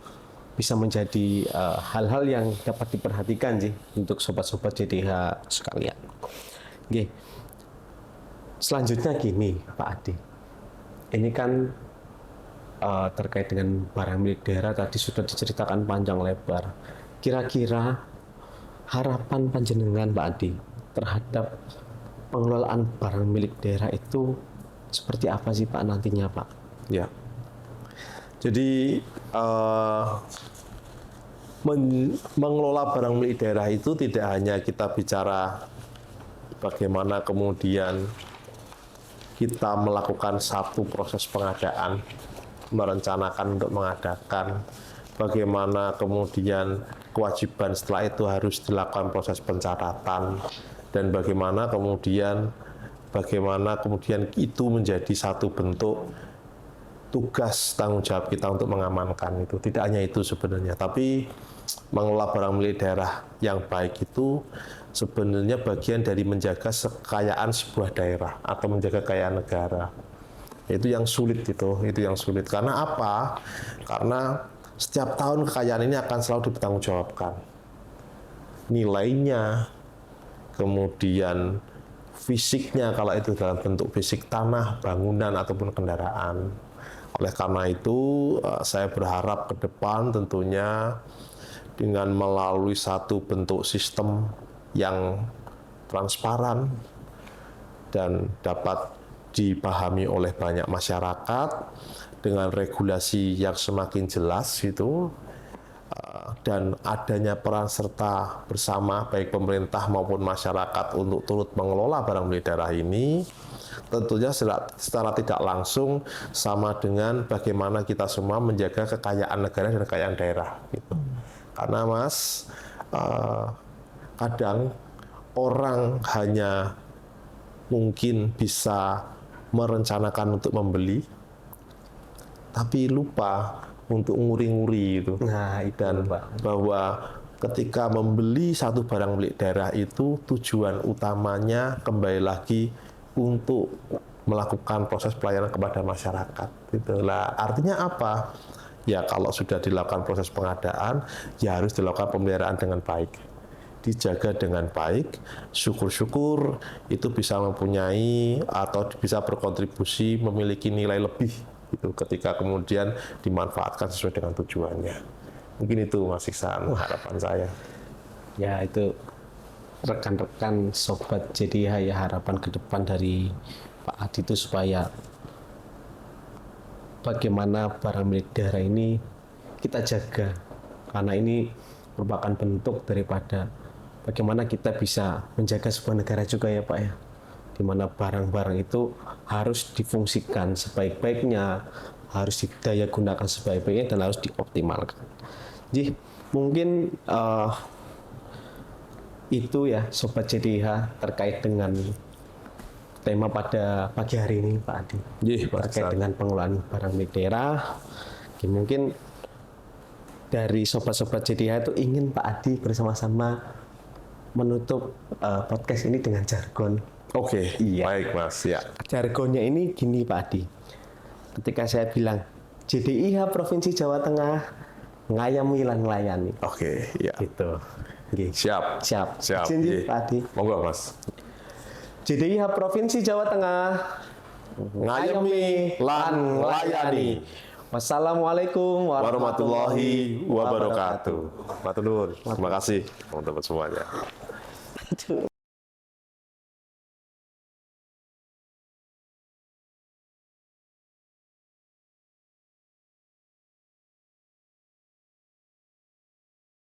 bisa menjadi hal-hal yang dapat diperhatikan sih untuk sobat-sobat JDH sekalian. Oke. Selanjutnya gini Pak Adi, ini kan terkait dengan barang milik daerah tadi sudah diceritakan panjang lebar. Kira-kira harapan panjenengan Pak Adi terhadap pengelolaan barang milik daerah itu seperti apa sih Pak nantinya Pak? Ya. Jadi mengelola barang milik daerah itu tidak hanya kita bicara bagaimana kemudian kita melakukan satu proses pengadaan, merencanakan untuk mengadakan, bagaimana kemudian kewajiban setelah itu harus dilakukan proses pencatatan, dan bagaimana kemudian itu menjadi satu bentuk tugas tanggung jawab kita untuk mengamankan itu. Tidak hanya itu sebenarnya, tapi mengelola barang milik daerah yang baik itu sebenarnya bagian dari menjaga kekayaan sebuah daerah atau menjaga kekayaan negara. Itu yang sulit itu yang sulit. Karena apa? Karena setiap tahun kekayaan ini akan selalu dipertanggungjawabkan. Nilainya, kemudian fisiknya kalau itu dalam bentuk fisik tanah, bangunan ataupun kendaraan. Oleh karena itu, saya berharap ke depan tentunya dengan melalui satu bentuk sistem yang transparan dan dapat dipahami oleh banyak masyarakat dengan regulasi yang semakin jelas itu, dan adanya peran serta bersama baik pemerintah maupun masyarakat untuk turut mengelola barang milik daerah ini, tentunya secara tidak langsung sama dengan bagaimana kita semua menjaga kekayaan negara dan kekayaan daerah gitu. Karena Mas, kadang orang hanya mungkin bisa merencanakan untuk membeli, tapi lupa untuk nguri-nguri itu. Nah, itu dan Pak, bahwa ketika membeli satu barang milik daerah itu tujuan utamanya kembali lagi untuk melakukan proses pelayanan kepada masyarakat. Itulah artinya apa? Ya kalau sudah dilakukan proses pengadaan, ya harus dilakukan pemeliharaan dengan baik, dijaga dengan baik. Syukur-syukur itu bisa mempunyai atau bisa berkontribusi memiliki nilai lebih itu ketika kemudian dimanfaatkan sesuai dengan tujuannya. Mungkin itu Mas Ihsan harapan saya. ya itu rekan-rekan sobat JDIH ya, harapan ke depan dari Pak Adi itu supaya bagaimana barang milik daerah ini kita jaga, karena ini merupakan bentuk daripada bagaimana kita bisa menjaga sebuah negara juga ya Pak ya, di mana barang-barang itu harus difungsikan sebaik-baiknya, harus didaya gunakan sebaik-baiknya, dan harus dioptimalkan. Jadi mungkin itu ya Sobat JDIH terkait dengan tema pada pagi hari ini Pak Adi, terkait dengan pengelolaan barang milik daerah. Oke, mungkin dari Sobat-Sobat JDIH itu ingin Pak Adi bersama-sama menutup podcast ini dengan jargon. Oke, iya. Baik Mas, ya. Jargonnya ini gini Pak Adi, ketika saya bilang JDIH Provinsi Jawa Tengah ngayami lan nglayani. Oke, ya. Gitu. Oke. Siap. Izin Pak Adi. Monggo Mas. JDIH Provinsi Jawa Tengah Ngayami lan nglayani. Wassalamualaikum Warahmatullahi wabarakatuh. Matur nuwun. Terima kasih teman-teman semuanya.